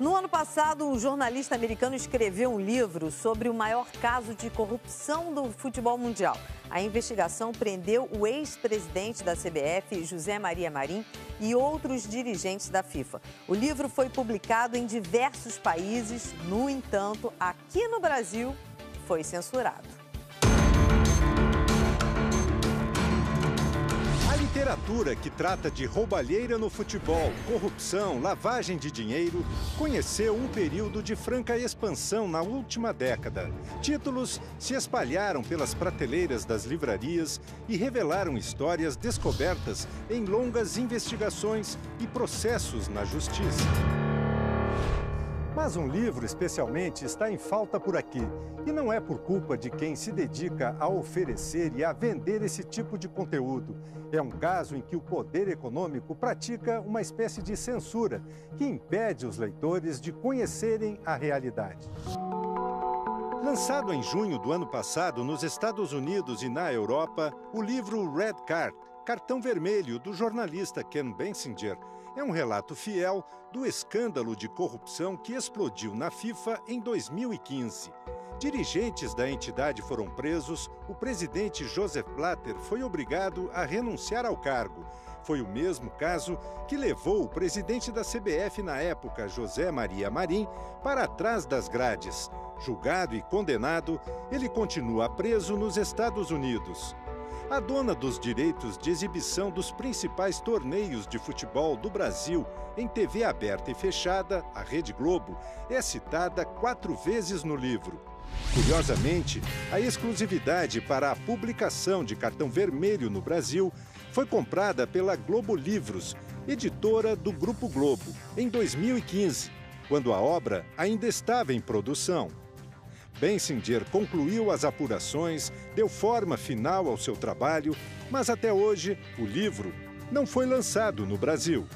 No ano passado, o jornalista americano escreveu um livro sobre o maior caso de corrupção do futebol mundial. A investigação prendeu o ex-presidente da CBF, José Maria Marim, e outros dirigentes da FIFA. O livro foi publicado em diversos países, no entanto, aqui no Brasil, foi censurado. A literatura que trata de roubalheira no futebol, corrupção, lavagem de dinheiro, conheceu um período de franca expansão na última década. Títulos se espalharam pelas prateleiras das livrarias e revelaram histórias descobertas em longas investigações e processos na justiça. Mas um livro, especialmente, está em falta por aqui. E não é por culpa de quem se dedica a oferecer e a vender esse tipo de conteúdo. É um caso em que o poder econômico pratica uma espécie de censura que impede os leitores de conhecerem a realidade. Lançado em junho do ano passado nos Estados Unidos e na Europa, o livro Red Card, Cartão Vermelho, do jornalista Ken Basinger, é um relato fiel do escândalo de corrupção que explodiu na FIFA em 2015. Dirigentes da entidade foram presos, o presidente Joseph Blatter foi obrigado a renunciar ao cargo. Foi o mesmo caso que levou o presidente da CBF na época, José Maria Marim, para trás das grades. Julgado e condenado, ele continua preso nos Estados Unidos. A dona dos direitos de exibição dos principais torneios de futebol do Brasil em TV aberta e fechada, a Rede Globo, é citada 4 vezes no livro. Curiosamente, a exclusividade para a publicação de Cartão Vermelho no Brasil foi comprada pela Globo Livros, editora do Grupo Globo, em 2015, quando a obra ainda estava em produção. Basinger concluiu as apurações, deu forma final ao seu trabalho, mas até hoje o livro não foi lançado no Brasil.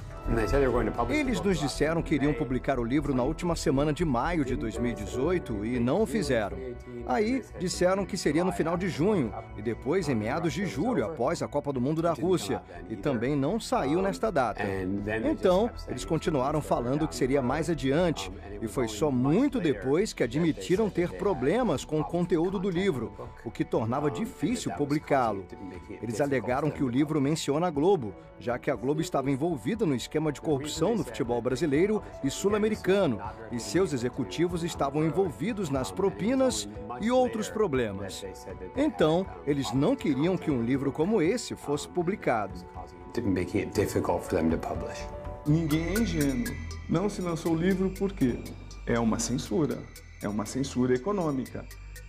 Eles nos disseram que iriam publicar o livro na última semana de maio de 2018 e não o fizeram. Aí disseram que seria no final de junho e depois em meados de julho, após a Copa do Mundo da Rússia, e também não saiu nesta data. Então, eles continuaram falando que seria mais adiante e foi só muito depois que admitiram ter problemas com o conteúdo do livro, o que tornava difícil publicá-lo. Eles alegaram que o livro menciona a Globo, já que a Globo estava envolvida no esquema de corrupção no futebol brasileiro e sul-americano, e seus executivos estavam envolvidos nas propinas e outros problemas. Então, eles não queriam que um livro como esse fosse publicado. Ninguém é ingênuo. Não se lançou o livro por quê? É uma censura econômica.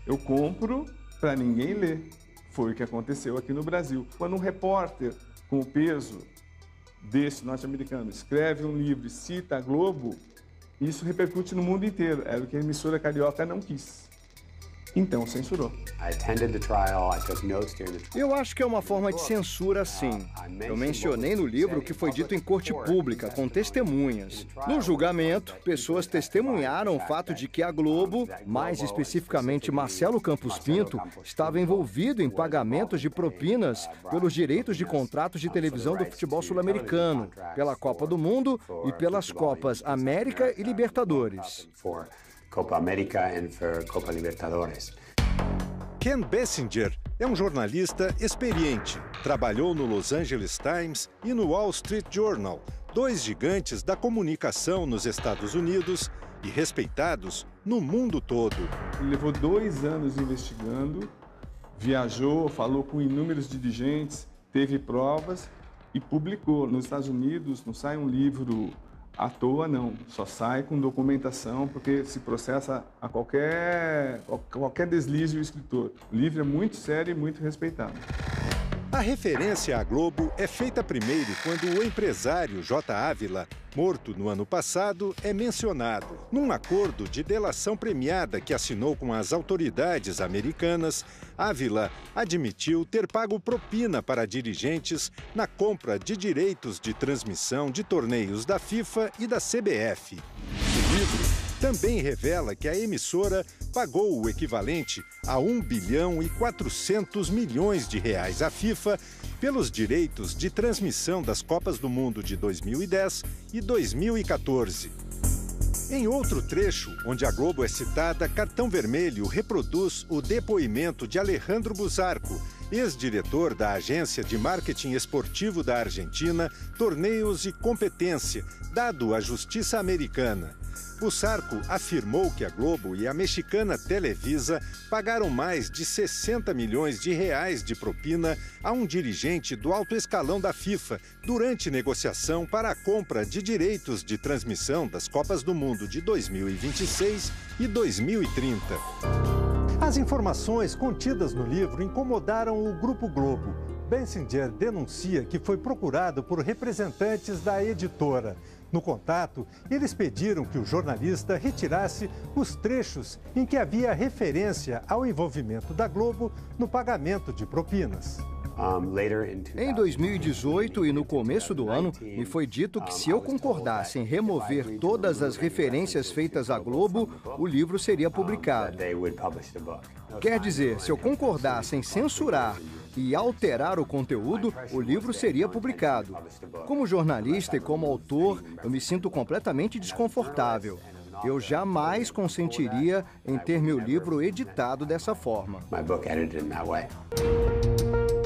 Eu compro para ninguém ler. Foi o que aconteceu aqui no Brasil. Quando um repórter com o peso desse norte-americano escreve um livro e cita a Globo, isso repercute no mundo inteiro. Era o que a emissora carioca não quis. Então censurou. Eu acho que é uma forma de censura, sim. Eu mencionei no livro o que foi dito em corte pública, com testemunhas. No julgamento, pessoas testemunharam o fato de que a Globo, mais especificamente Marcelo Campos Pinto, estava envolvido em pagamentos de propinas pelos direitos de contratos de televisão do futebol sul-americano, pela Copa do Mundo e pelas Copas América e Libertadores. Copa América e Copa Libertadores. Ken Basinger é um jornalista experiente. Trabalhou no Los Angeles Times e no Wall Street Journal, 2 gigantes da comunicação nos Estados Unidos e respeitados no mundo todo. Ele levou 2 anos investigando, viajou, falou com inúmeros dirigentes, teve provas e publicou. Nos Estados Unidos não sai um livro à toa, não. Só sai com documentação, porque se processa a qualquer deslize o escritor. O livro é muito sério e muito respeitado. A referência à Globo é feita primeiro quando o empresário J. Ávila, morto no ano passado, é mencionado. Num acordo de delação premiada que assinou com as autoridades americanas, Ávila admitiu ter pago propina para dirigentes na compra de direitos de transmissão de torneios da FIFA e da CBF. O livro também revela que a emissora pagou o equivalente a 1 bilhão e 400 milhões de reais à FIFA pelos direitos de transmissão das Copas do Mundo de 2010 e 2014. Em outro trecho, onde a Globo é citada, Cartão Vermelho reproduz o depoimento de Alejandro Buzzarco, ex-diretor da agência de marketing esportivo da Argentina, Torneios e Competência, dado à justiça americana. Buzzarco afirmou que a Globo e a mexicana Televisa pagaram mais de 60 milhões de reais de propina a um dirigente do alto escalão da FIFA durante negociação para a compra de direitos de transmissão das Copas do Mundo de 2026 e 2030. As informações contidas no livro incomodaram o Grupo Globo. Bensinger denuncia que foi procurado por representantes da editora. No contato, eles pediram que o jornalista retirasse os trechos em que havia referência ao envolvimento da Globo no pagamento de propinas. Em 2018 e no começo do ano, me foi dito que se eu concordasse em remover todas as referências feitas à Globo, o livro seria publicado. Quer dizer, se eu concordasse em censurar e alterar o conteúdo, o livro seria publicado. Como jornalista e como autor, eu me sinto completamente desconfortável. Eu jamais consentiria em ter meu livro editado dessa forma.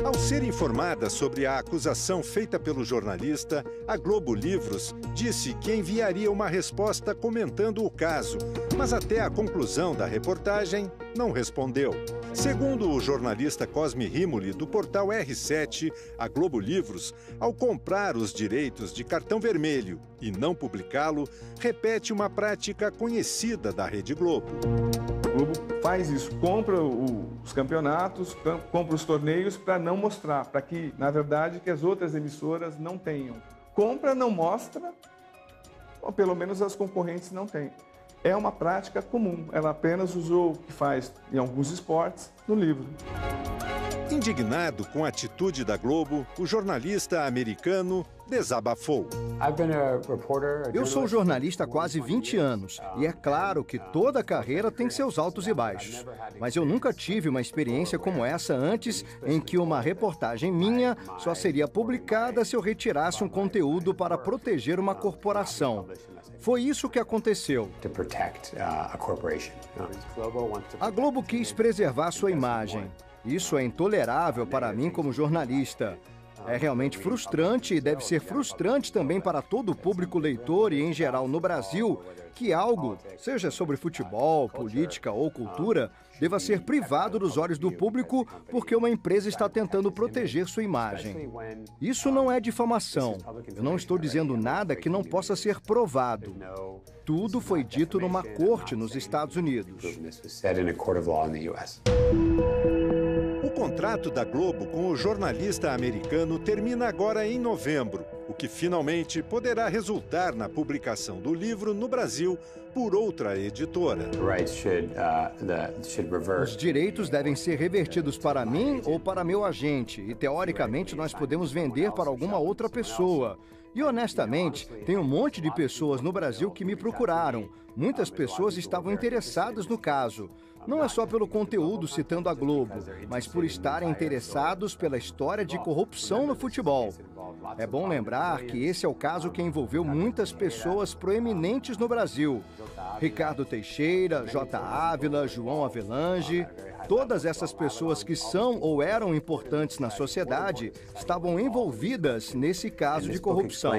Ao ser informada sobre a acusação feita pelo jornalista, a Globo Livros disse que enviaria uma resposta comentando o caso, mas até a conclusão da reportagem não respondeu. Segundo o jornalista Cosme Rimoli, do portal R7, a Globo Livros, ao comprar os direitos de Cartão Vermelho e não publicá-lo, repete uma prática conhecida da Rede Globo. O Globo faz isso, compra os campeonatos, compra os torneios para não mostrar, para que, na verdade, que as outras emissoras não tenham. Compra, não mostra, ou pelo menos as concorrentes não têm. É uma prática comum, ela apenas usou o que faz em alguns esportes no livro. Indignado com a atitude da Globo, o jornalista americano desabafou. Eu sou jornalista há quase 20 anos e é claro que toda carreira tem seus altos e baixos. Mas eu nunca tive uma experiência como essa antes, em que uma reportagem minha só seria publicada se eu retirasse um conteúdo para proteger uma corporação. Foi isso que aconteceu. A Globo quis preservar sua imagem. Isso é intolerável para mim como jornalista. É realmente frustrante e deve ser frustrante também para todo o público leitor e, em geral, no Brasil, que algo, seja sobre futebol, política ou cultura, deva ser privado dos olhos do público porque uma empresa está tentando proteger sua imagem. Isso não é difamação. Eu não estou dizendo nada que não possa ser provado. Tudo foi dito numa corte nos Estados Unidos. O contrato da Globo com o jornalista americano termina agora em novembro, o que finalmente poderá resultar na publicação do livro no Brasil por outra editora. Os direitos devem ser revertidos para mim ou para meu agente, e teoricamente nós podemos vender para alguma outra pessoa. E honestamente, tem um monte de pessoas no Brasil que me procuraram. Muitas pessoas estavam interessadas no caso. Não é só pelo conteúdo citando a Globo, mas por estarem interessados pela história de corrupção no futebol. É bom lembrar que esse é o caso que envolveu muitas pessoas proeminentes no Brasil. Ricardo Teixeira, J. Ávila, João Avelange. Todas essas pessoas que são ou eram importantes na sociedade estavam envolvidas nesse caso de corrupção.